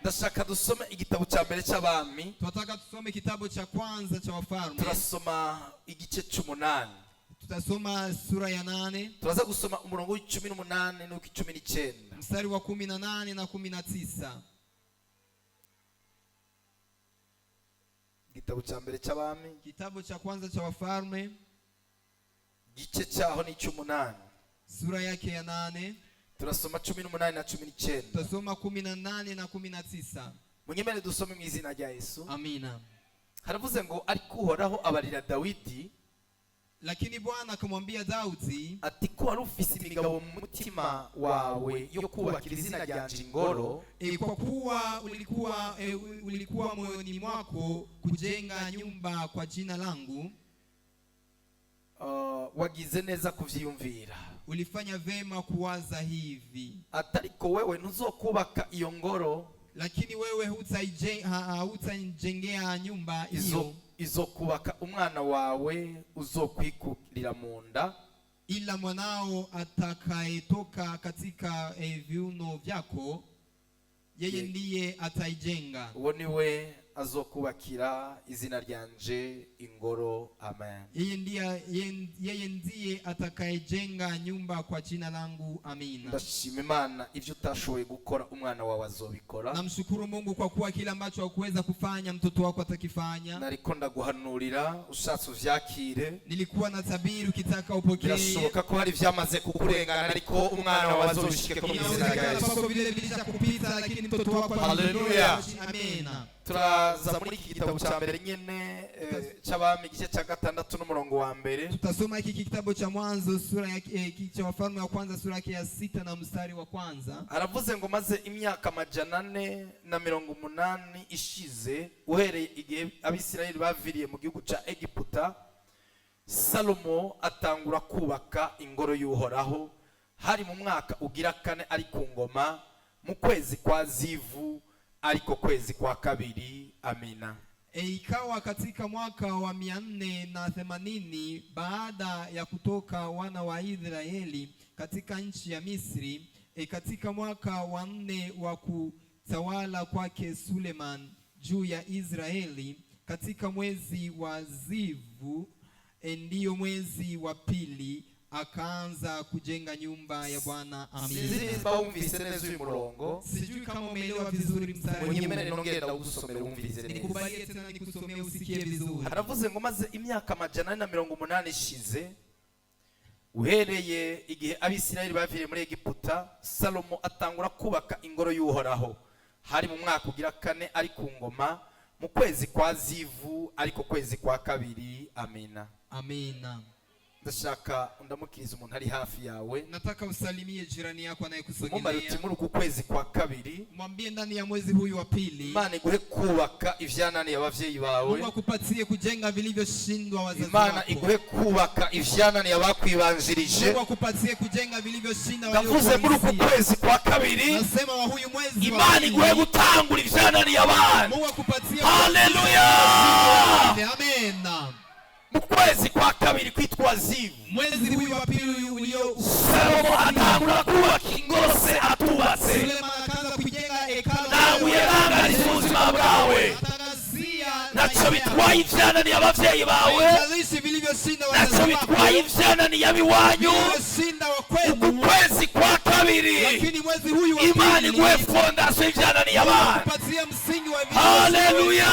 Ndashaka dusome igitabo cya mbere cy'abami. Tunataka tusome kitabu cha kwanza cha Wafalme. Turasoma igice cy'umunani. Tutasoma sura ya 8. Turaza gusoma umurongo w'18 n'uko 19. Mstari wa 18 na 19. Igitabo cya mbere cy'abami. Kitabu cha kwanza cha Wafalme. Igice cyaho ni 18. Sura yake ya 8. Turasoma 18 na 19. Tutasoma 18 na 19. Munyemere dusome mu izina rya Yesu. Amina. Haravuze ngo ariko Uhoraho abarira Dawidi, lakini Bwana akamwambia Daudi ati ko wari ufise imigabo mu mutima wawe yo kubakira izina ryanje ingoro, kwa kuwa ulikuwa moyoni mwako kujenga nyumba kwa jina langu, wagize neza kuvyiyumvira. Ulifanya vema kuwaza hivi. Atariko wewe ntuzokubaka iyo ngoro, lakini wewe hutaijengea nyumba hiyo, izokubaka umwana wawe uzokwikurira mu nda, ila mwanao atakayetoka katika viuno vyako, yeye ndiye ataijenga. Uwo niwe azokubakira izina ryanje ingoro. Amen. Yeye ndiye atakayejenga nyumba kwa jina langu. Amina. Ndashima Imana ivyo utashoboye gukora umwana wawe azobikora. Namshukuru Mungu kwa kuwa kila ambacho hakuweza kufanya mtoto wako atakifanya. Nariko ndaguhanurira ushatse uvyakire. Nilikuwa natabiri ukitaka upokee. Birashoboka ko hari vyamaze kukurengana ariko umwana wawe azobishike ku izina rya Yesu. Vile vilishakupita lakini mtoto wako. Haleluya. Amina. Turaza muri iki gitabo cya mbere nyene cy'abami igice cya 6 n'umurongo wa mbere. Tutasoma hiki kitabu cha Mwanzo sura ya cha Wafalme wa kwanza sura yake ya 6 na mstari wa kwanza. Aravuze ngo maze imyaka 480 ishize uhereye igihe Abisirayeli baviriye mu gihugu ca Egiputa, Salomo atangura kubaka ingoro y'Uhoraho. Hari mu mwaka ugira 4 ari ku ngoma, mu kwezi kwa Zivu ariko kwezi kwa kabiri. Amina. Ikawa katika mwaka wa 480 baada ya kutoka wana wa Israeli katika nchi ya Misri, katika mwaka wa 4 wa kutawala kwake Suleman juu ya Israeli, katika mwezi wa Zivu, ndiyo mwezi wa pili, akaanza kujenga nyumba ya Bwana. Amina. Sijui kama umeelewa vizuri mstari. Nikubalie tena nikusomee usikie vizuri. Haravuze ngo maze imyaka 480 ishize uhereye igihe Abisirayeli baviriye muri Egiputa, Salomo atangura kubaka ingoro y'Uhoraho. Hari mu mwaka ugira 4 ari ku ngoma, mu kwezi kwa Zivu ariko kwezi kwa kabiri. Amina. Amina. Ndashaka undamukiriza umuntu ari hafi yawe. Nataka usalimie jirani yako anayekusogelea. Mumba uti muri uku kwezi kwa kabiri, mwambie ndani ya mwezi huyu wa pili, Imana iguhe kubaka ivyanani y'abavyeyi bawe. Mungu akupatie kujenga vilivyoshindwa wazazi wako. Imana iguhe kubaka ivyanani y'abakwibanjirije. Mungu akupatie kujenga vilivyoshinda waliokuwa. Ndavuze muri uku kwezi kwa kabiri, nasema wa huyu mwezi, Imana iguhe gutangura ivyanani y'abana. Mungu akupatie. Haleluya. Amen. Mwezi kwa kabiri kwitwa Zivu, mwezi huyu wa pili ulio, Salomo atangura kubaka ingoro se atubatse. Suleman akaanza kujenga hekalu. Nawe yarangariza ubuzima bwawe. Nacho bitwaye ivyanani y'abavyeyi bawe. Nacho bitwaye ivyanani y'abiwanyu. Uku kwezi kwa kabiri, Imana iguhe fondation ivyanani y'abana. Haleluya.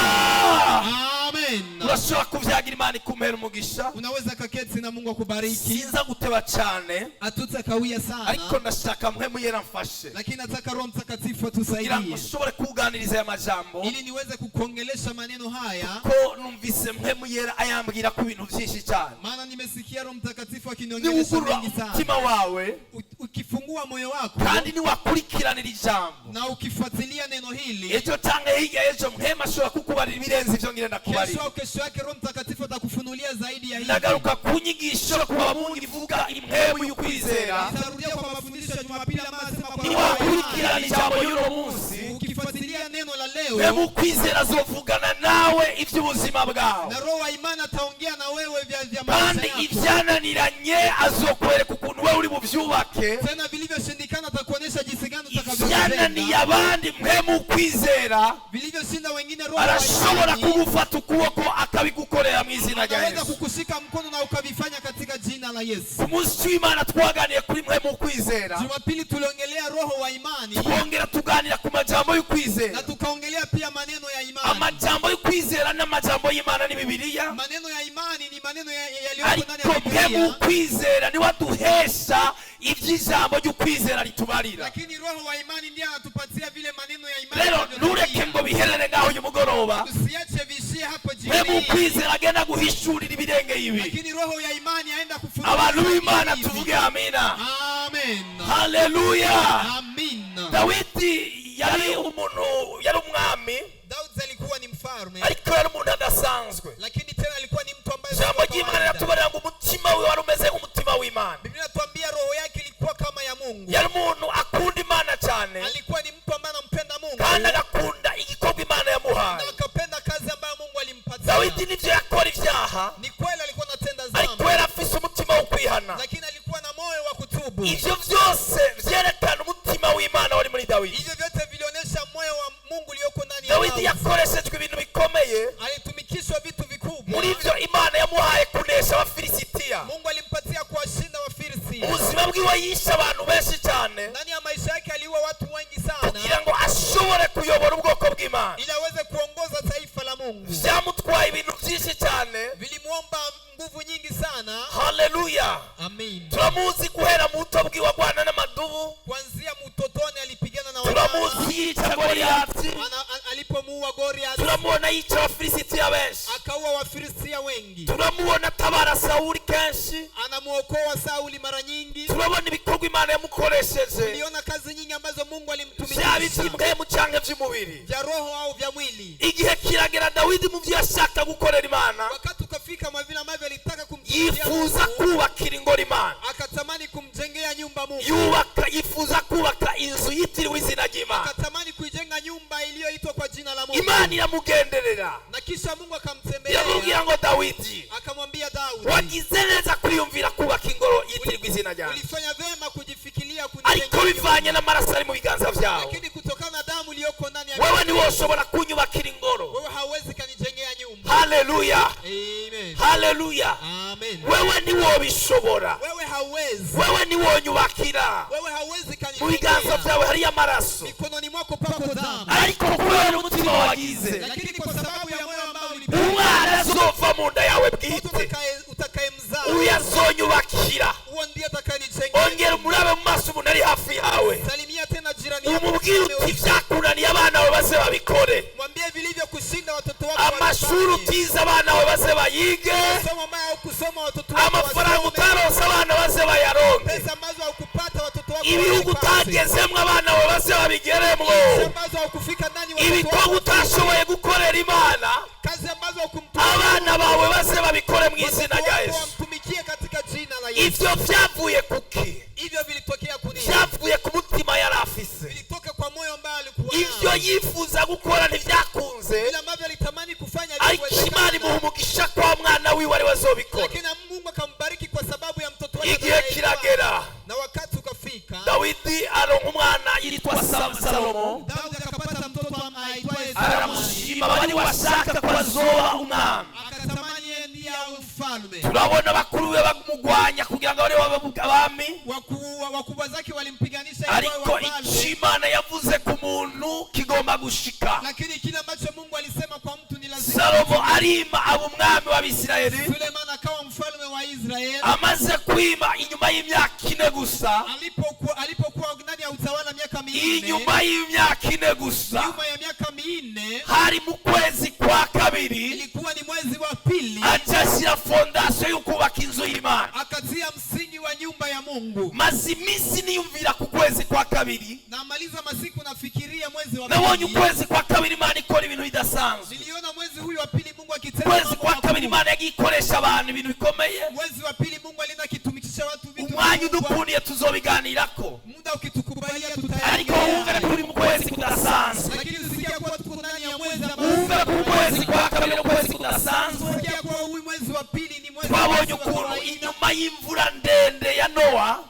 Urashobora kuvyagira Imana ikumera umugisha. Unaweza kaketi na Mungu akubariki. Sinza guteba cyane, atutakawia sana, ariko ndashaka mpemu yera mfashe. Lakini nataka Roho Mtakatifu atusaidie, kugira ngo ushobore kuganiriza aya majambo, ili niweze kukuongelesha maneno haya. Ko numvise mpemu yera ayambwira ku bintu byinshi cyane. Maana nimesikia Roho Mtakatifu akiniongelesha mengi sana. Mutima wawe, ukifungua moyo wako, kandi ni wakurikiranira ijambo, na ukifuatilia neno hili, ejo tange higa ejo mpema ashobora kukubarira ibirenze ivyo ngire ndakubarira. Kesho yake Roho Mtakatifu atakufunulia zaidi ya hivi. Nagaruka kunyigisho kuba Mungu ivuga impemu y'ukwizera. Nitarudia kwa mafundisho ya Jumapili amesema kwa niwakurikirana ijambo y'uno munsi, ukifuatilia neno la leo, Mpemu kwizera azovugana nawe ivy'ubuzima bwawe. Na Roho wa imani ataongea na wewe vya maisha yako. Kandi ivyananiranye azokwereka ukuntu uri buvyubake. Tena vilivyoshindikana atakuonyesha jinsi gani Yananiye utakavyojenga. abandi mpemu kwizera Vilivyoshinda wengine roho wa arashobora imani kugufata ukuboko akabigukorera mu izina rya anaweza Yesu. kukushika mkono na ukavifanya katika jina la Yesu. Ku munsi w'Imana twaganiye kuri mpemu kwizera, Jumapili tuliongelea roho wa imani twongera tuganira ku majambo y'ukwizera. na tukaongelea pia maneno ya imani. Amajambo y'ukwizera n'amajambo y'Imana ni Bibiliya, Maneno ya imani ni maneno yaliyoko ndani ariko ya mpemu Biblia, kwizera niwe aduhesha ivy'ijambo ry'ukwizera ritubarira. lakini roho wa imani ndiye anatupatia vile maneno ya imani. Rero yanavyotuambia. ntureke ngo biherere ngaho uyu mugoroba. Tusiache vishie hapo Mpemu jioni. kwizera agenda guhishurira ibirenge ibi. Lakini roho ya imani aenda kufunulia Abantu b'Imana hivi. tuvuge amina. Amen. Haleluya. Amin. Dawidi yari umwami, Daudi alikuwa ni mfalme, ariko yari umuntu adasanzwe. lakini tena alikuwa ni mtu ambaye Ijambo ry'Imana riratubarira ngo umutima we wari umeze nk'umutima w'Imana. Biblia inatuambia roho yake ilikuwa kama ya Mungu. Yari umuntu akunda Imana cyane, Alikuwa ni mtu ambaye anampenda Mungu kandi agakunda igikorwa Imana na yamuhaye. akapenda kazi ambayo Mungu alimpatia. Dawidi nivyo yakora ivyaha, Ni kweli alikuwa anatenda ariko dhambi, yari afise umutima wo kwihana. lakini alikuwa na moyo wa kutubu. Ivyo vyose vyerekana umutima w'Imana wari muri Dawidi. Hivyo vyote vilionyesha moyo wa Mungu ulioko ndani ya Dawidi Daudi. yakoreshejwe ibintu bikomeye, Alitumikishwa vitu vikubwa. muri ivyo Imana yamuhaye kunesha Abafilisitiya. Mungu alimpatia kuwashinda Wafilisti. Ubuzima bwiwe yishe abantu benshi cyane Ndani ya maisha yake aliua watu wengi sana kugira ngo ashobore kuyobora ubwoko bw'Imana. ili aweze kuongoza taifa la Mungu. Vyamutwaye ibintu byinshi cyane. Vilimuomba nguvu nyingi sana. Haleluya. Amen. Turamuzi guhera mu buto bwiwe agwana n'amadubu. Kuanzia mtotoni alipigana na Turamuzi yica Goliyati. alipomuua Goliath, Turamubona yica Abafilisitiya benshi. akaua Wafilisti wengi. Turamubona atabara Sawuli kenshi. Anamuokoa Sauli mara nyingi. Turabona ibikorwa Imana yamukoresheje, Tuliona kazi nyingi ambazo Mungu vyaba alimtumikisha, ivy'impwemu canke vy'umubiri. vya roho au vya mwili. Igihe kiragera Dawidi mu vyo yashaka gukorera Imana, Wakati ukafika mwa vile ambavyo alitaka kumtumikia yifuza Mungu, kubakira ingoro Imana. akatamani kumjengea nyumba Mungu. Yifuza kubaka inzu yitiriwe izina ry'Imana. Akatamani kuijenga nyumba iliyoitwa kwa jina la Mungu. Imana iramugenderera, Na kisha Mungu akamtembelea, iramubwira ngo Dawidi, akamwambia Daudi, wagize neza kwiyumvira kubaka ingoro yitiriwe izina ryanjye, ulifanya vema kujifikiria ariko kunijengea bivanye nyumba. n'amaraso ari mu biganza vyawe. Lakini kutokana na damu iliyoko ndani ya Wewe mimi, niwe ushobora kunyubakira ingoro. wewe hauwezi kanijengea nyumba. Haleluya, Amen. haleluya. Amen. Wewe niwe ubishobora, Wewe hauwezi. wewe niwe unyubakira. Wewe hauwezi Mu biganza kanijengea. vyawe hariyo amaraso, Mikononi mwako pako damu. ariko kubera umutima wagize, Lakini kwa sababu ya moyo ambao umwana azova mu nda yawe bwite, utakayemzaa, uyu azonyubakira. huo ndiye atakayenijengea. Ongera umurabe mu maso umuntu ari hafi yawe, Salimia tena jirani yako. umubwire uti vyakunaniye abana bawe baze babikore. Mwambie vilivyokushinda watoto wako Amashuri walifanye. utize abana bawe baze bayige. Kusoma maya au kusoma watoto wako Amafaranga wasome. utaronse abana baze bayaronke. Pesa ambazo haukupata watoto wako Ibihugu wasipate. utagezemwo abana bawe baze babigeremwo. Kazi ambazo haukufika ndani watoto Ibikorwa wako utashoboye gukorera Imana, kazi ambazo haukumtumikia abana bawe baze babikore mu izina watoto rya wako Yesu. wamtumikie katika jina la Yesu. Ivyo vyavuye kuki? Hivyo vilitokea kunini? Vyavuye ku mutima yari afise. Vilitoka kwa moyo ambao alikuwa Ivyo nao. yifuza gukora ntivyakunze, Vile ambavyo alitamani kufanya ariko Imana viliwezekana. imuha umugisha kwa mwana wiwe ari we azobikora. Lakini Mungu akambariki kwa sababu ya mtoto wake. Igihe kiragera, Na wakati ukafika, Dawidi aronka umwana yitwa Salomo. Daudi akapata mtoto aitwaye Aramushima bari washaka ko azoba umwami. akatamani yeye ndiye awe mfalme. Turabona bakuru be bamugwanya kugira ngo bari abami, Wakubwa zake walimpiganisha ili ariko awe mfalme. icyo Imana yavuze ku muntu kigomba gushika. Lakini kile ambacho Mungu alisema kwa mtu ni lazima. Salomo arima aba umwami w'Abisirayeli. Suleiman akawa mfalme wa Israeli. Amaze kwima inyuma y'imyaka 4 gusa. Alipokuwa ndani ya utawala miaka 4. Inyuma y'imyaka 4 gusa. Nyuma ya miaka 4. Hari mu kwezi kwa kabiri. Ilikuwa ni mwezi wa pili. Ajashyira fondasiyo yo kubaka inzu y'Imana. Akatia msingi wa nyumba ya Mungu. Maze iminsi niyumvira ku kwezi kwa kabiri. Na maliza masiku nafikiria mwezi wa Nabonye pili. ukwezi kwa kabiri Imana ikora ibintu bidasanzwe. Niliona mwezi huyu wa pili Mungu akitenda Ukwezi kwa kabiri Imana yagikoresha abantu ibintu bikomeye. mwezi wa pili Mungu alienda kitumikisha watu vitu. Umwanya udukuniye tuzobiganirako. Muda ukitukubalia Ariko wumve turi mu kwezi kudasanzwe. Lakini usikia kuwa tuko ndani ya mwezi ambao Wumve ku kwezi kwa kabiri ukwezi kudasanzwe. usikia kuwa huyu mwezi wa pili ni mwezi Twabonye ukuntu inyuma y'imvura ndende ya Nowa,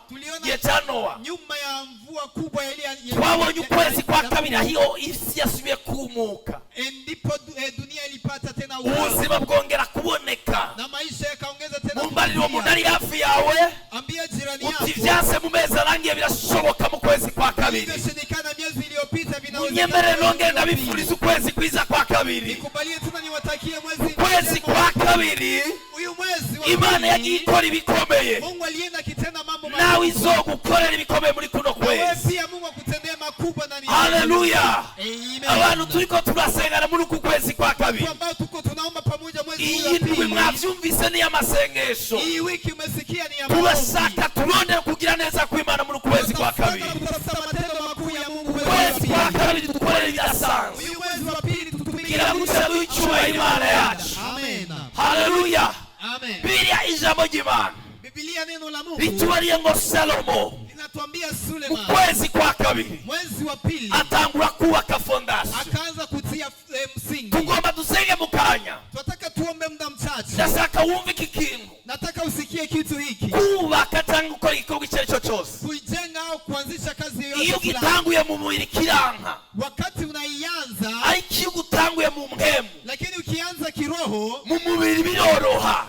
cya Nowa nyuma ya mvua kubwa twabonye ukwezi kwa kabiri aho isi yasubiye kumuka, ndipo dunia ilipata tena ubuzima bwongera kuboneka. na maisha yakaongeza tena. Mumbariro umuntu ari hafi yawe Ambia jirani yako, uti vyase mu mezi arangiye birashoboka mu kwezi kwa kabiri. Ilivyoshindikana miezi iliyopita Nyemere nongere ndabifuriza ukwezi kwiza kwa kabiri. Nikubalie tena niwatakie mwezi Kwezi kwa kabiri uyu mwezi wa Imana yagiye ikora ibikomeye, Mungu alienda kitenda mambo nawe izogukorera ibikomeye muri kuno kwezi. pia Mungu akutendea makubwa ndani yako. Haleluya. Amen. Abantu turiko turasengana muri uku kwezi kwa kabiri. Ambao tuko tunaomba pamoja mwezi huu. Iyi ndwi mwavyumvise ni amasengesho. Hii wiki umesikia ni ya maombi. Turashaka turondera kugira neza kw'Imana muri kwezi kwa kabiri. Matendo makuu ya Mungu Kwezi kwa kabiri dukorera ibidasanzwe. Uyu mwezi wa pili tutumikie Kugira ngo tuzabe icyubahiro Imana yacu. Amen. Haleluya. Amen. Bibiliya ijambo ry'Imana Biblia neno la Mungu ritubariye ngo Salomo linatuambia Suleiman ukwezi kwa kabiri mwezi wa pili atangura kubaka fondation. akaanza kutia msingi. Tugomba dusenge mu kanya. Tunataka tuombe muda mchache. Ndashaka wumve iki kintu. Nataka usikie kitu hiki. Kubaka cyangwa gukora igikorwa icyo ari cyo cyose, Kujenga au kuanzisha kazi yoyote iyo fulani, gitanguye mu mubiri kiranka, wakati unaianza, ariko iyo utanguye mu mpemu lakini ukianza kiroho, mu mubiri biroroha.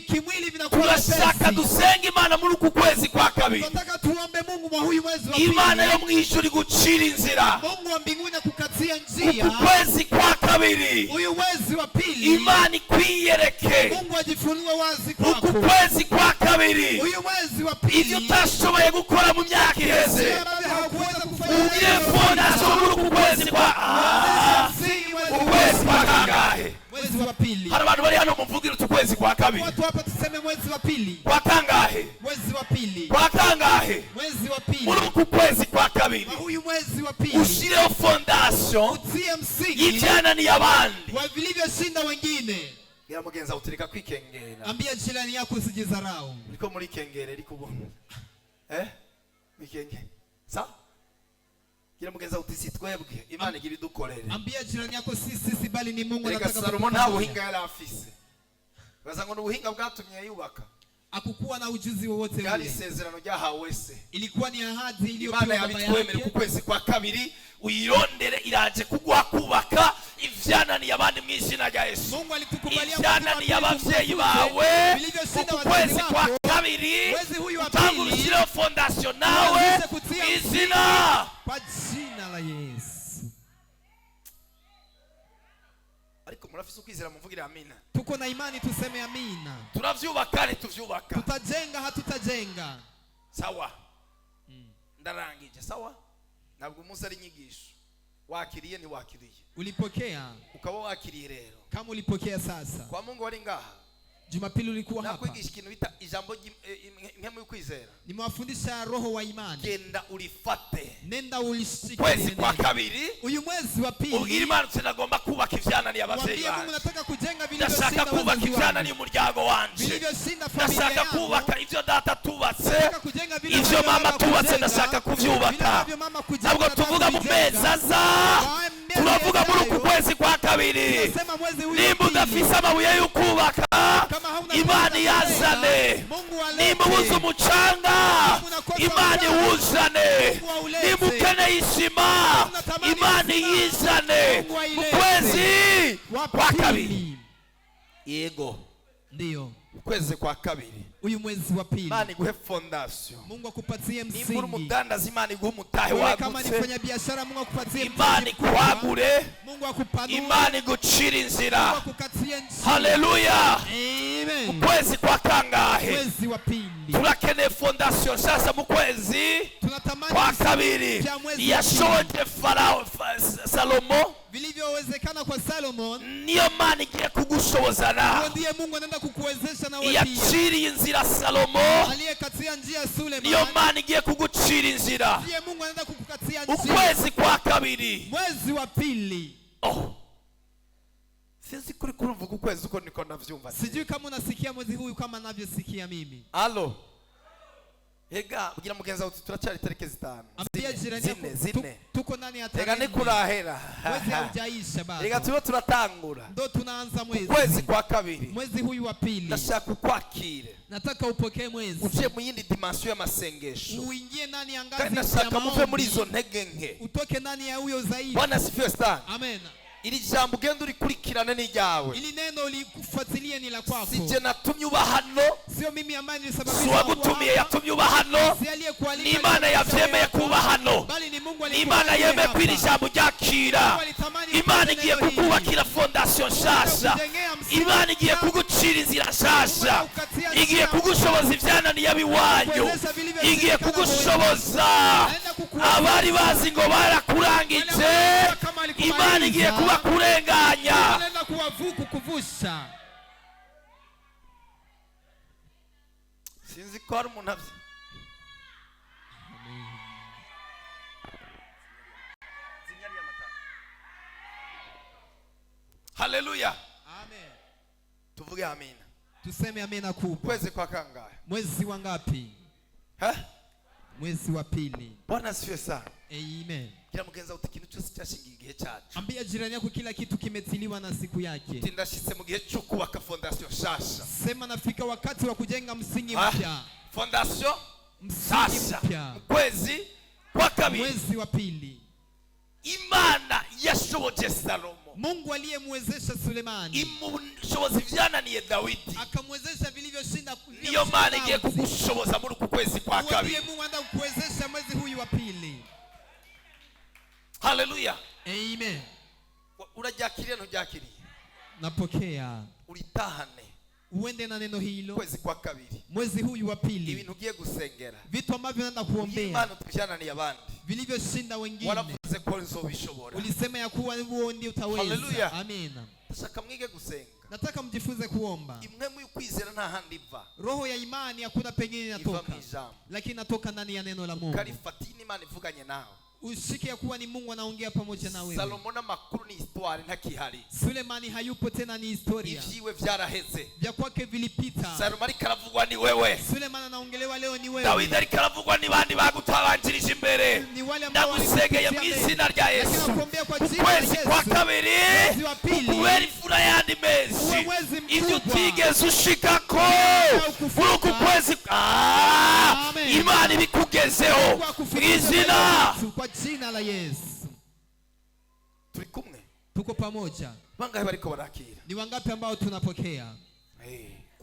kimwili vinakuwa Turashaka dusenge Imana muri uku kwezi kwa kabiri. Tunataka tuombe Mungu mwa huyu mwezi wa pili. Imana yo mwijuru gucira inzira. Mungu wa mbinguni akukatia njia. Uku kwezi kwa kabiri Huyu mwezi wa pili Imana ikwiyereke. Mungu ajifunue wazi kwako. Uku kwezi kwa kabiri Huyu mwezi wa pili ivyo utashoboye gukora mu myaka iheze ugiye fondation muri uku kwezi kwa ukwezi kwa kangahe? Mwezi wa pili. Hari abantu bari hano muvugira ukwezi kwa kabiri. Watu hapa tuseme mwezi wa pili. Kwa kangahe? Mwezi wa pili. Kwa kangahe? Mwezi wa pili. Muri uku kwezi kwa kabiri Huyu mwezi wa pili ushireho fondation utie msingi y'ivyananiye abandi wa vilivyoshinda wengine. gira mugenza utirika kwikengera. Ambia jirani yako usijidharau. Uriko muri kengere ariko ubona mikenge sa gira mugenza utisi twebwe Imana igira idukorere. Ambia jirani yako sisi bali ni Mungu anataka. Salomo nta buhinga yari afise, baza ngo ubuhinga bwatumye yubaka, akukuwa na ujuzi wowote ule. Yari isezerano ryahawe se, ilikuwa ni ahadi iliyopewa Imana baba yake. yabitwemere ku kwezi kwa kabiri uyirondere iraje kugwa kubaka ivyananiye abandi mu izina rya Yesu. Mungu alitukubalia ivyananiye abavyeyi bawe ku kwezi kwa kabiri utangurishire fondation nawe izina kwa jina la Yesu. Ariko murafise ukwizera muvugira amina. Tuko na imani tuseme amina. Turavyubaka ni tuvyubaka. Tutajenga hatutajenga. Sawa. Ndarangije sawa. Ntabwo umunsi ari inyigisho. Wakiriye ni wakiriye. Ulipokea. Ukaba wakiriye rero. Kama ulipokea sasa. Kwa Mungu wali ngaha. Jumapili ulikuwa hapa. Nakwigisha ikintu bita ijambo nk'emu y'ukwizera. Nimewafundisha roho wa imani. Genda ulifate. Nenda ulishike. Kwezi kwa kabiri. Uyu mwezi wa pili. Ubwira Imana tunagomba kubaka ivyananiye abavyeyi bawe. Mungu nataka kujenga vilivyoshinda ndashaka kubaka ivyananiye umuryango wanje. Vilivyoshinda familia yangu. Ndashaka kubaka ivyo data tubatse. Ivyo mama tubatse ndashaka kuvyubaka. Ntabwo tuvuga mu mezi aza. Turavuga muri uku kwezi kwa kabiri. Nimba udafise amabuye y'ukubaka Imana yazane. Nimba ubuze umucanga Imana iwuzane. Nimba ukeneye isima Imana yizane. Mu kwezi kwa kabiri. Yego. Ndiyo. Kwezi kwa kabiri. Uyu mwezi wa pili. Imana iguhe fondation. Mungu akupatie msingi. Nimba umudandaza Imana iguhe umutahe wagutse. Kama nifanya biashara Mungu akupatie Imana ikuhagure. Mungu akupanue. Imana igucira inzira. Mungu akukatie njia. Haleluya. Amen. Kwezi kwa kangahe? Mwezi wa pili. Turakeneye fondation sasa mu kwezi kwa kabiri. Yashoje Farao Salomo. Vilivyowezekana kwa Solomon. Niyo Mana igiye kugushoboza na. Ndiye Mungu anaenda kukuwezesha na wewe. Yaciriye inzira Salomo. Aliyekatia njia Suleiman. Niyo Mana igiye kugucira inzira. Ndiye Mungu anaenda kukukatia njia. Ukwezi kwa kabiri. Mwezi wa pili. Sisi kuri kuvuga ukwezi uko niko navyumva. Sijui kama unasikia mwezi huu kama ninavyosikia mimi. Halo. Ega ugira mugenza uti turacyari tariki 5. Ambia jirani yako Zine. tuko ndani ya Ega tarehe. nikurahera. Mwezi haujaisha bado. Ega tuba turatangura. Ndo tunaanza mwezi. Kwezi kwa kabiri. Mwezi huyu wa pili. Ndashaka ukwakire. Nataka upokee mwezi. Uje mu yindi dimension y'amasengesho. Uingie ndani ya ngazi Kandi ya ndashaka muve muri maombi. izo ntege nke. Utoke ndani ya huyo zaidi. Bwana sifiwe sana. Amen. Iri jambo ugenda urikurikirane n'iryawe. Ili neno likufuatilie ni la kwako. Sije natumye uba hano. Sio mimi ambaye nilisababisha. Suwagutumiye yatumye uba hano. Si aliyekualika. Ni Imana yavyemeye kuba hano. Bali ni Mungu Ni Imana yemeye kwiri jambo ryakira. Imana igiye kukubakira fondation nshasha. Imana igiye kugucira inzira nshasha. Igiye kugushoboza ivyananiye abiwanyu. Igiye kugushoboza abari bazi ngo barakurangije. Imana igiye kuba kurenganya. Nenda kuwavuku kuvusha. Sinzi ko hari umuntu avye. Haleluya. Amen. Tuvuge amina. Tuseme amena kubwa. Kwezi kwa kangahe? Mwezi wa ngapi? Mwezi wa pili. Bwana asifiwe sana. Amen. Kila mugenza uti ikintu cyose cyashingiye igihe cyacu. Ambia jirani yako kila kitu kimetiliwa na siku yake. Tindashitse mu gihe cyo kubaka fondation nshasha. Sema nafika wakati wa kujenga msingi mpya. Fondation msingi mpya. Kwezi kwa kabiri. Mwezi wa pili. Imana yashoboje Salomo. Mungu aliyemwezesha Sulemani. Imushoboza ivyananiye Dawidi. Akamwezesha vilivyoshinda. Niyo Mana igiye kugushoboza muri ku kwezi kwa kabiri. Mungu anaenda kukuwezesha mwezi huyu wa pili. Haleluya. Amen. Urajakiriye ntujakiriye? Napokea. Uritahane. Uende na neno hilo. Kwezi kwa kabiri. Mwezi huyu wa pili. Ibintu ugiye gusengera. Vitu ambavyo naenda kuombea. Imana tuvyananiye abandi. Vilivyoshinda wengine. Waravuze ko nzobishobora. Ulisema ya kuwa wewe ndio utaweza. Haleluya. Amina. Ndashaka mwige gusenga. Nataka mjifunze kuomba. Imwe mu kwizera nta handi iva. Roho ya imani hakuna pengine inatoka. Lakini natoka ndani ya neno la Mungu. Karifatini Imana ivuganye nawe. Ushike ya kuwa ni Mungu anaongea pamoja na wewe. Salomo na makuru ni histoire ntakihari. Sulemani hayupo tena, ni historia. Ivyiwe vyaraheze. Vya kwake vilipita. Salomo ariko aravugwa ni wewe. Sulemani anaongelewa leo ni wewe. Dawidi ariko aravugwa ni bandi bagutabanjirije imbere. Ni wale ambao ndagusengeye mu izina rya Yesu. Kwezi kwa kabiri. Kubera imfura yandi mezi. Ibyo utigeze ushikako. Uku kwezi. Imana ibikugezeho. Izina. Kwa jina la Yesu. Turi kumwe. Tuko pamoja. Bangahe bariko barakira? Ni wangapi ambao tunapokea?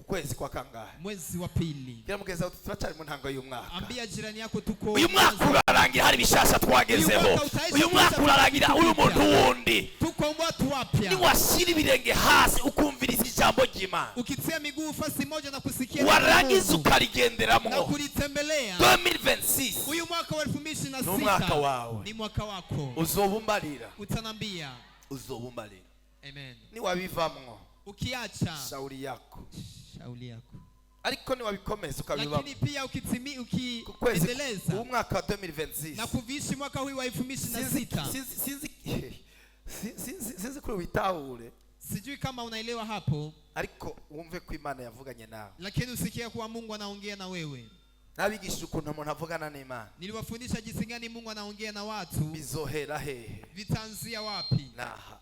Kwezi kwa kangahe? Mwezi wa pili. Kila mugeza uti turacari mu ntango y'umwaka. Ambia jirani yako tuko. Uyu mwaka urarangira hari bishasha twagezeho. Uyu mwaka urarangira uri umuntu wundi. Tuko watu wapya. Ni washyira ibirenge hasi ukumviriza ijambo ry'Imana. Ukitia miguu fasi moja na kusikia. Warangiza ukarigenderamo. Na kulitembelea. 2026. Uyu mwaka wa 2026. Ni mwaka wawe. Ni mwaka wako. Uzobumbarira. Utanambia. Uzobumbarira. Amen. Ni wabivamwo. Ukiacha. Shauri yako. Shauri yako. Ariko ni wabikomeza ukabibamo. Lakini pia ukiendeleza. Mwaka wa 2026. Na kuvishi mwaka huu wa 2026. Sinzi kuri witahure. Sijui kama unaelewa hapo. Ariko wumve ko Imana yavuganye nawe. Lakini usikie kwa Mungu anaongea na wewe. Nabigishije ukuntu umuntu avugana n'Imana. Niliwafundisha jinsi gani Mungu anaongea na watu. Bizohera hehe? Vitanzia wapi? Naha.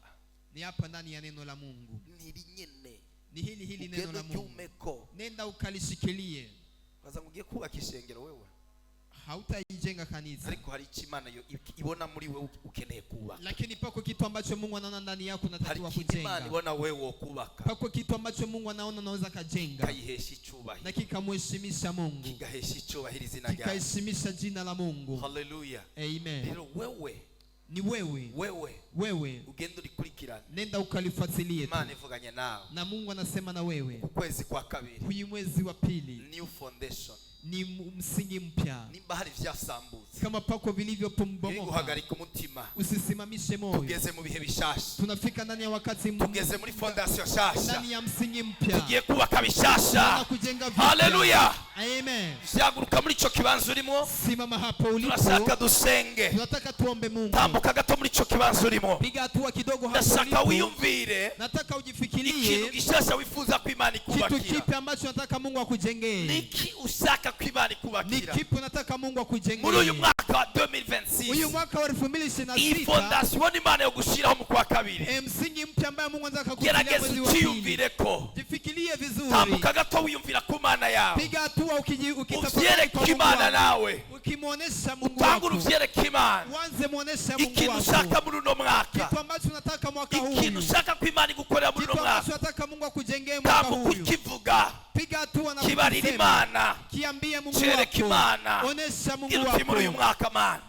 Ni hapa ndani ya neno la Mungu. Ni hili neno la Mungu. Nenda ukalishikilie. Baza ngugiye kubaka ishengero wewe. Hautaijenga kanisa. Ariko hari Imana ibona muri wewe ukeneye kubaka. Lakini pako kitu ambacho Mungu anaona ndani yako unatakiwa kujenga. Imana ibona wewe ukubaka. Pako kitu ambacho Mungu anaona unaweza kajenga. Kayihesha icyubahiro. Na kikamheshimisha Mungu. Kigahesha icyubahiro izina ryawe. Kikaheshimisha jina la Mungu. Hallelujah. Amen. Rero wewe. Ni wewe ugenda ulikurikirana. Nenda ukalifuatilie. Imana ivuganye nawe. Na Mungu anasema na wewe. Kwezi kwa kabiri. Huyu mwezi wa pili. New foundation. Ni msingi mpya. Nimba hari vyasambutse. Kama pako vilivyobomoka. Guhagarika umutima. Usisimamishe moyo. Tugeze mu bihe bishasha. Tunafika ndani ya wakati mpya. Tugeze muri fondation shasha. Ndani ya msingi mpya. Tugiye kubaka bishasha. Hallelujah. Haleluya. Amen. Shaguruka muri ico kibanza urimo. Simama hapo ulipo. Tunashaka dusenge. Tunataka tuombe Mungu. Tambuka gato muri ico kibanza urimo. Piga hatua kidogo hapo ulipo. Ndashaka wiyumvire. Nataka ujifikirie. Ikintu gishasha wifuza ko Imana ikubakira. Kitu kipi ambacho nataka Mungu akujengee. Niki ushaka ushaka kw'Imana Ni ikubakira kipi unataka Mungu akujengee? muri uyu mwaka wa Uyu 2026? mwaka wa Iyi 2026 fondasiyo ni Imana yo gushiraho mu kwa kabiri. msingi mpya ambaye Mungu anataka kujenga Gerageza mwezi wa pili. uciyumvire ko, Jifikirie vizuri. tambuka gato wiyumvira ku Mana yawe, Piga hatua ukitafakari uvyereke kwa Mungu Imana wako. nawe, Ukimuonesha Mungu utangure wako. uvyereke Imana Uanze muonesha Mungu ikintu wako. ushaka muri uno mwaka, Kitu ambacho unataka mwaka huu. ikintu ushaka ko Imana igukorera muri Kitu uno ambacho mwaka. unataka Mungu akujengee mwaka huu. Tambuka ukivuga, Piga hatua na kibarira kusema. Imana, Kiambie Mungu cereka wako. Imana, Onesha Mungu gira uti muri uyu wako. mwaka Mana,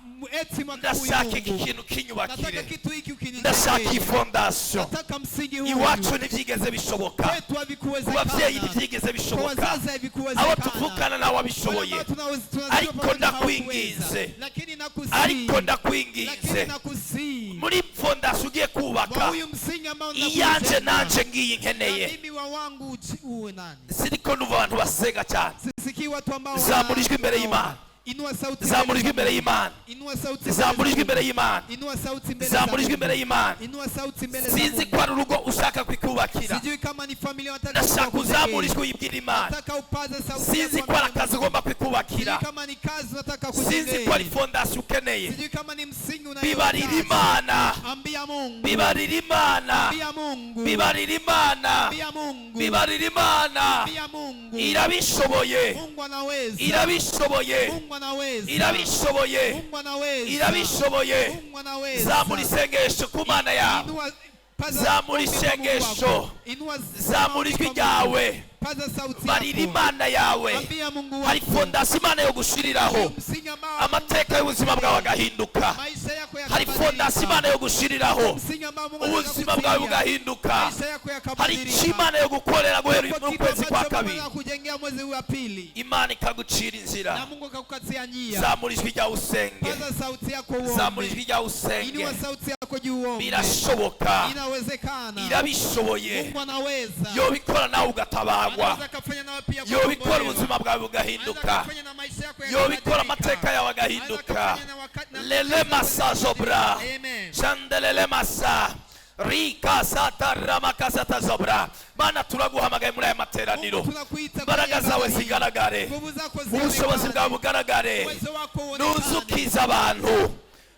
Eti mwaka huu ndashaka iki Mungu. kintu Nataka kinyubakire, kitu hiki ukinijengee. ndashaka iyi fondasiyo. Nataka msingi huu. Iwacu ntibyigeze bishoboka, Kwetu ku havikuwezekana. babyeyi ntibyigeze Kwa bishoboka, wazazi abo havikuwezekana. tuvukana nawe abishoboye. Wale ambao tunajua Ariko pamoja ndakwinginze, hawakuweza. Lakini nakusihi. ariko Lakini ndakwinginze, nakusihi. muri fondasiyo ugiye Wa kubaka, huyu msingi ambao iyanje nakujenga. nanje ngiyi Na nkeneye. mimi wa wangu uwe nani? Siriko numva abantu basenga cyane. Sisikii watu ambao Zamura ijwi imbere y'Imana, Inua sauti zamura ijwi imbere y'Imana, Inua sauti zamura ijwi imbere y'Imana, Inua sauti mbele za zamura ijwi Mungu. imbere y'Imana. Inua sauti mbele za Sinzi Mungu. ko ari urugo ushaka kwikubakira, Sijui kama ni familia unataka ndashaka uzamura kujengea. ijwi uyibwira Imana. Nataka upaze sauti Sinzi yako ko ari ambele akazi Mungu. ugomba kwikubakira, Sijui kama ni kazi unataka sinzi ko ari kujengea. fondasiyo ukeneye. Sijui kama ni msingi Bibarira unayohitaji. Imana, Ambia Mungu. bibarira Imana, Ambia Mungu. bibarira Imana, Ambia Mungu. bibarira Imana. Ambia Mungu. Irabishoboye, Mungu anaweza. irabishoboye, Mungu anaweza. irabishoboye, Mungu anaweza. irabishoboye. Mungu anaweza. Zamura isengesho ku Mana yawe, Inua- paza zamura sauti kwa Mungu isengesho, wako. Inua zamura ijwi ryawe, paza sauti barira yako. Imana yawe. Ambia Mungu Hari wako. fondasiyo Imana yo gushiriraho, Msingi ambao amateka y'ubuzima bwawe agahinduka. maisha yako Hari fondasiyo Imana yo gushiriraho, Msingi ambao Mungu anataka ubuzima bwawe kutia. bugahinduka. Maisha yako Hari yakabadilika. icyo Imana yo gukorera guhera Kwa mu kitu kwezi kwa ambacho Mungu kabiri, anakujengea mwezi huu wa pili. Imana ikagucira Na inzira. Mungu akakukatia njia. Zamura ijwi ryawe usenge, Paza sauti yako zamura uombe. ijwi ryawe usenge. Inua sauti yako juu uombe. Birashoboka, Inawezekana. irabishoboye. Mungu anaweza. Yobikora nawe ugatabarwa, Anaweza akafanya nawe pia yobikora kukombolewa. ubuzima bwawe Anaweza bugahinduka, akafanya na maisha yako yobikora yakabadilika. amateka yawe Anaweza agahinduka. akafanya na wakati- na Lele maisha masa yako zobra, yakabadilika. Amen. shandelele masa rika sata ramaka sata zobra. Mana turaguhamagaye muri aya materaniro, Mungu tunakuita imbaraga kwenye zawe ibada hii. zigaragare, Nguvu zako ubushobozi zionekane. bwawe bugaragare. Uwezo wako uonekane. Nuze ukiza abantu,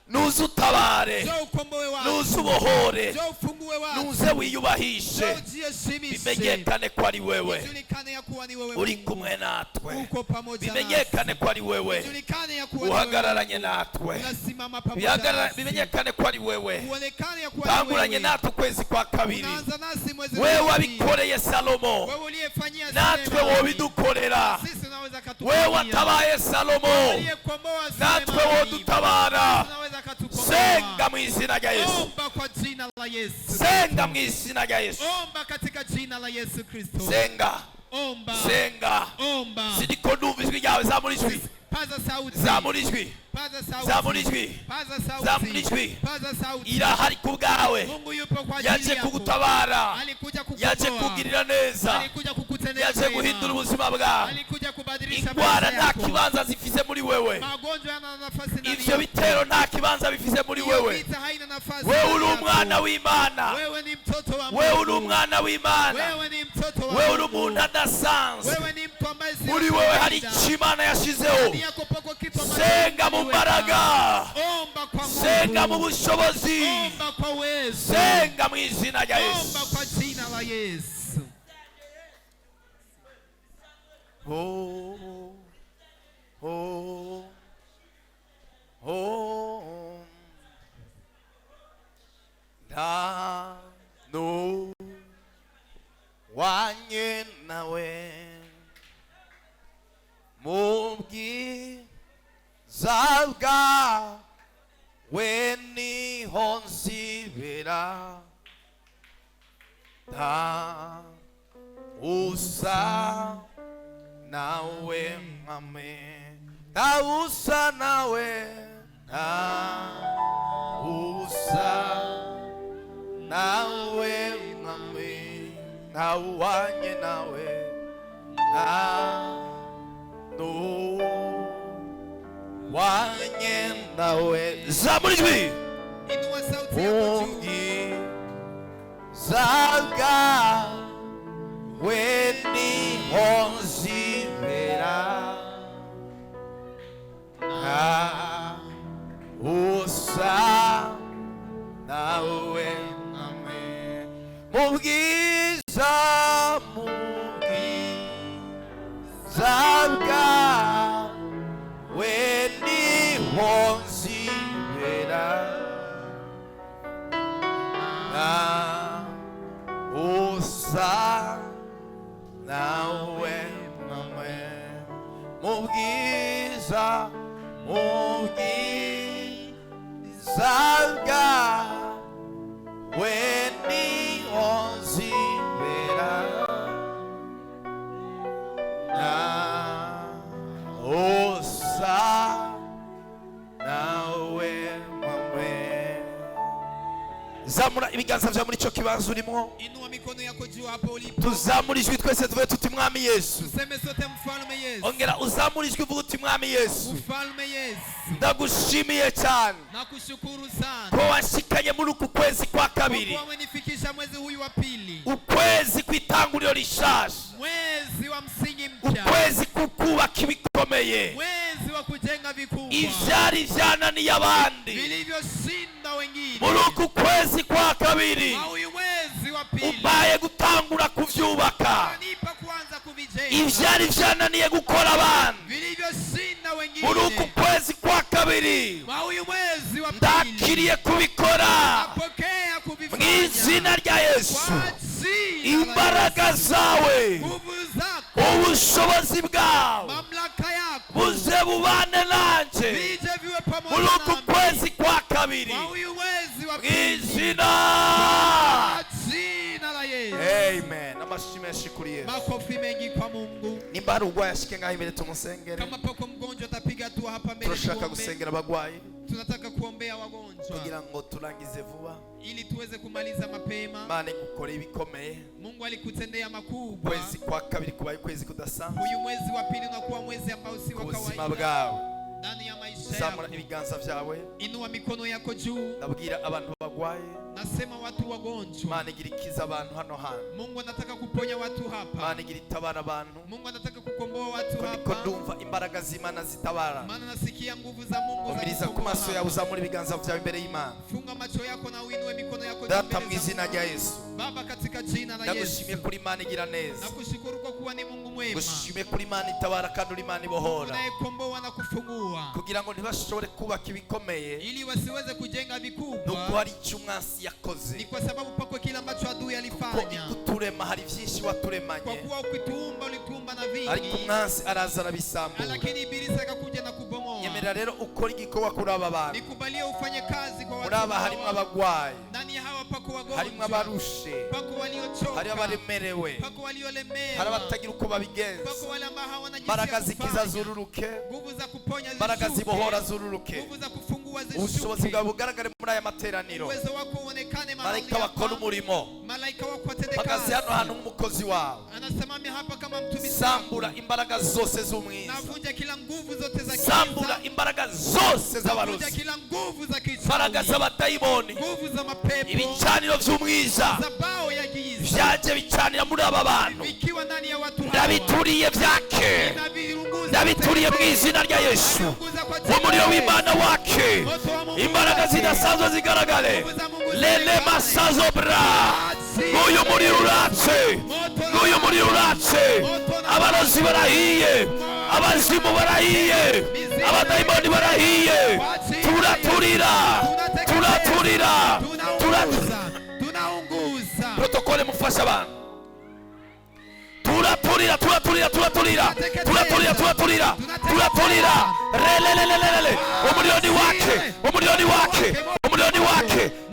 nuze utabare, Njoo ukomboe watu. nuze ubohore, Njoo ufungue watu. nuze wiyubahishe, Njoo ujiheshimishe. bimenyekane ko ari wewe Ijulikane ya kuwa ni wewe uri Mungu. kumwe natwe, Uko pamoja nasi. bimenyekane ko ari wewe Ijulikane ya kuwa ni wewe uhagararanye Mungu. natwe, Unasimama pamoja nasi. bimenyekane ko ari wewe Uonekane ya kuwa ni tanguranye wewe. natwe ukwezi kwa kabiri. Unaanza nasi mwezi Wewe wa pili. wabikoreye Salomo, Wewe uliyefanyia natwe Sulemani. wobidukorera. Sisi unaweza Wewe katukomboa. watabaye Salomo, Uliyekomboa natwe Sulemani. wodutabara. Unaweza katukomboa. Senga mu izina rya Yesu, Omba kwa jina la Yesu. senga mu izina rya Yesu, Omba katika jina la Yesu Kristo. senga, Omba. senga. Omba. Siriko ndumva ijwi ryawe, zamura ijwi, Paza sauti. zamura ijwi, Paza sauti. zamura ijwi. Paza sauti. Zamura ijwi. Paza sauti. Irahari ku bwawe, Mungu yupo kwa ajili yaje yako. kugutabara, Alikuja yaje kukukomboa. kugirira neza, Alikuja kukutendea yaje mema. guhindura ubuzima bwawe. Alikuja kubadilisha Indwara maisha nta yako. kibanza zifise muri wewe, Magonjwa yana nafasi ndani ivyo yako. bitero nta kibanza bifise muri Hiyo wewe. vita haina nafasi Wewe ndani uri yako. umwana w'Imana, Wewe ni mtoto wa Mungu. wewe uri umwana w'Imana, Wewe ni mtoto wa wewe uri Mungu. umuntu adasanzwe. Wewe ni mtu ambaye si Muri wewe hari icyo Imana yashizeho. ndani yako pako kitu ambacho Senga mu kimeweka. mbaraga, Omba kwa Mungu. senga mu bushobozi, Omba kwa uwezo. senga mu izina rya Omba Yesu. kwa jina la Yesu. Oh, oh, oh, ndano wanye nawe mu bwiza bwawe niho nsibira, nta usa nawe mwami, nta usa nawe, nta usa nawe mwami, nta uwanye nawe, nta wanye nawe. Zamura ijwi. Inua sauti yako juu. Zaga weni honzibera, mubwiza bwawe niho nzibera usa nawe mwe mubwiza bwawe niho nzibera usa nawe mwe. Zamura ibiganza vya muri ico kibanza urimo. Inua mikono yako juu hapo ulipo. Tuzamura ijwi twese tuvuge tuti mwami Yesu. Tuseme sote mfalme Yesu. Ongera uzamura ijwi uvuge uti mwami Yesu. Mfalme Yesu. Ndagushimiye cyane. Nakushukuru sana. Ko washikanye muri uku kwezi kwa kabiri. Kwa umenifikisha mwezi huyu wa pili. Ukwezi kwitanguriro rishasha. Mwezi wa msingi mpya. Ukwezi kukubaka ibikomeye. Mwezi wa kujenga vikubwa. Ivyari vyananiye abandi. Vilivyoshinda wengine. Muri uku kwezi kwa kabiri. Huyu mwezi wa pili. Ubaye gutangura kuvyubaka. Nipa kuanza kuvijenga. Ivyari vyananiye gukora abandi. Vilivyoshinda wengine. Muri uku kwezi kwa kabiri. Huyu mwezi wa pili. Ndakiriye kubikora. Napokea kuvifanya. Mw'izina rya Yesu. Imbaraga zawe. Nguvu zako. Ubushobozi bwawe. Mamlaka yako. Buze bubane nanje. Bije viwe pamoja muri uku kwezi kwa kabiri. Huyu mwezi wa pili. Mw'izina la Yesu. Amen. Amashimwe ashikuri Yesu. Makofi mengi kwa Mungu. Nimba hari urwaye ashike ngaho imbere tumusengere. Kama pako mgonjwa atapiga tu hapa mbele. Turashaka gusengera abagwayi. Tunataka kuombea wagonjwa. Kugira ngo turangize vuba. Ili tuweze kumaliza mapema. Imana igukore ibikomeye. Mungu alikutendea makubwa. Kwezi kwa kabiri kubaye kwezi kudasanzwe. Huyu mwezi wa pili unakuwa mwezi ambao si wa kawaida. Ubuzima bwawe. Ndani ya maisha yako. Zamura ibiganza vyawe. Inua mikono yako juu. Ndabwira abantu bagwaye. Nasema watu wagonjwa. Imana igirikiza abantu hano hano. Mungu anataka kuponya watu hapa. Imana igiritabara abantu. Mungu anataka kukomboa watu hapa. Niko ndumva imbaraga z'Imana zitabara. Maana nasikia nguvu za Mungu. Umiriza ku maso yawe uzamura ibiganza vyawe imbere y'Imana. Funga macho yako na uinue mikono yako juu. Data mw'izina rya Yesu. Baba katika jina la Yesu. Ndagushimiye kuri Imana igira neza. Nakushukuru kwa kuwa ni Mungu mwema. Ngushimiye kuri Imana itabara kandi uri Imana ibohora. Unayekomboa na kufungua. Kugira ngo ntibashobore kubaka ibikomeye. Ili wasiweze kujenga vikubwa. Nuko hari icyo umwasi yakoze. Ni kwa sababu pako kila ambacho adui alifanya. Kuko ikuturema hari vyinshi waturemanye. Kwa kuwa ukituumba ulitumba na vingi. Ariko umwasi araza arabisambura. Lakini ibilisi akakuja na kubomoa. Nyemera rero ukora igikorwa kuri aba bantu. Nikubalie ufanye kazi kwa watu. Muri aba harimo abagwayi. Ndani ya hawa pako wagonjwa. Harimo abarushe. Pako waliochoka. Hari abaremerewe. Pako waliolemewa. Hari abatagira uko babigenza. Pako wale ambao hawana jinsi. Mbaraga zikiza zururuke. Nguvu za kuponya zishuke. Mbaraga zibohora zururuke. Nguvu za kufungua zishuke. Ubushobozi bwawe bugaragare muri aya materaniro. Uwezo wako uonekane mahali Malaika wakora umurimo. Malaika wako watende kazi. Bagaze hano hantu nk'umukozi wawe. Anasimama hapa kama mtumishi. Sambura imbaraga zose z'umwiza. Navunja kila nguvu zote za giza. Sambura imbaraga zose z'abarozi. Navunja kila nguvu za kichawi. Imbaraga z'abadayimoni. Nguvu za mapepo. Ibicaniro vy'umwiza. Zabao ya giza. Vyaje bicanira muri aba bantu. Vikiwa ndani ya watu hawa. Ndabituriye vyake. Ndabituriye mu izina rya Yesu. Umuriro w'Imana wake. Imbaraga zidasanzwe zigaragare. Lele masazobra. Nguyu muriro uratse. Nguyu muriro uratse. Abarozi barahiye. Abazimu barahiye. Abadayimoni barahiye. Turaturira. Turaturira. Tunaunguza. Protokole mufasha abantu. Turaturira. Relelelelele. Umuriro ni wake.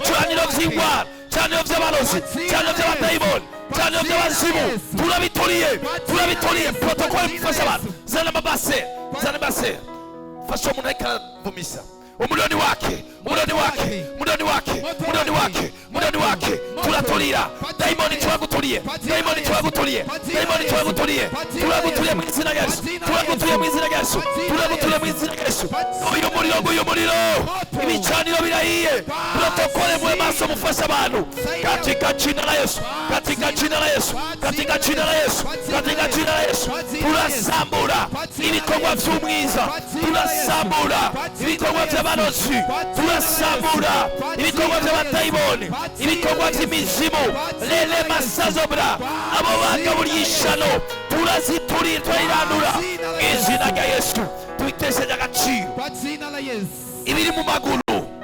Caniro vy'ingwara. Caniro vy'abarozi. Caniro vy'abadayimoni. Caniro vy'abazimu. Turabituriye. Protokole mufasha abantu. Zana mabase. Fasha umuntu ariko aravumisa. Umuriro ni wake. Turaturira. Dayimoni turaguturiye mu izina rya Yesu. Uyu muriro ibicaniro birahiye. Protokole mwe maso mufasha abantu katika jina la Yesu. Turasambura ibikorwa vy'umwiza. Turasambura ibikorwa vy'abarozi. Turasambura ibikorwa vy'abadayimoni. Ibikorwa vy'imizimu. z'ikuzimu lele masazobra abo bagaburiye ishano turaziturira turayirandura izina rya Yesu tuyitesheje agaciro kwa jina la Yesu. ibiri mu maguru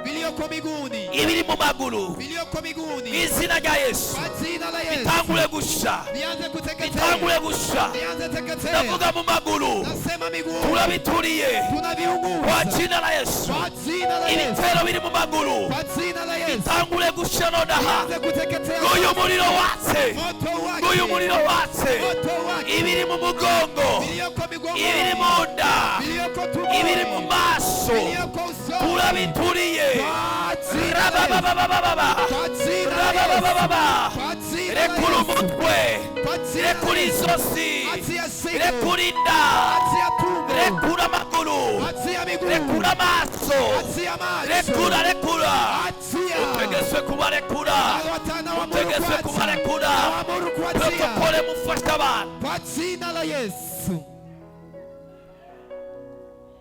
Vilioko miguuni, ibiri mu maguru vilioko miguuni, izina rya Yesu kwa jina la Yesu. bitangure gusha Vianze kuteketea, bitangure gusha vianze teketea. ndavuga mu maguru Nasema miguu, turabituriye tunaviunguza kwa jina la Yesu kwa jina la Yesu. ibitero biri mu maguru Kwa jina la Yesu. bitangure gusha nonaha Vianze kuteketea. nguyu muriro watse Moto wake, nguyu muriro watse moto wake. ibiri mu mugongo Vilioko miguu, ibiri mu nda vilioko tumboni, ibiri mu maso vilioko usoni. turabituriye Kwa jina la Yesu. rabababababa Kwa jina la Yesu. rababababa Kwa jina la rekura Yesu. umutwe Kwa jina rekura la Yesu. izosi Achia shingo. rekura inda Achia tumbo. rekura amaguru Achia miguu. rekura amaso Achia macho. rekura rekura Achia. utegetswe kubarekura Awatana wa utegetswe Mungu kubarekura Amuru kuachia. protokole mufasha abantu Kwa jina la Yesu.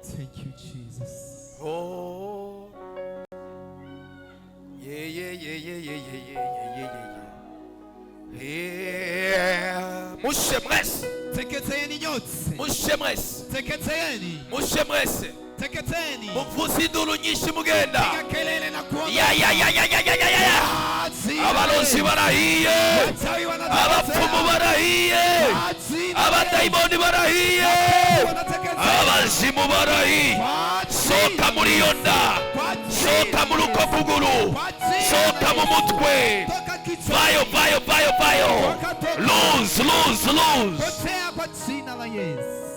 Thank you Jesus. Oh. Yeah, yeah, yeah, yeah, yeah, yeah, yeah, yeah, yeah. Mushe mwese, Teketeeni nyote. mushe mwese, Teketeeni. mushe mwese. Teketeeni. Muvuze induru nyinshi mugenda. Piga kelele na kuomba. Ya ya ya ya ya ya ya ya. Kwa jina la Abalozi Yesu. barahiye, Wachawi wanateketea. abapfumu barahiye, Kwa jina la Yesu. abadayimoni barahiye, Wanateketea. abazimu barahiye. Kwa Soka muri iyo nda, Kwa jina soka muri uko kuguru, Kwa jina soka la mu Yesu. mutwe. Toka kichwa. Vayo, vayo, vayo, vayo. Toka, toka. Lose, lose, lose. Potea kwa jina la Yesu.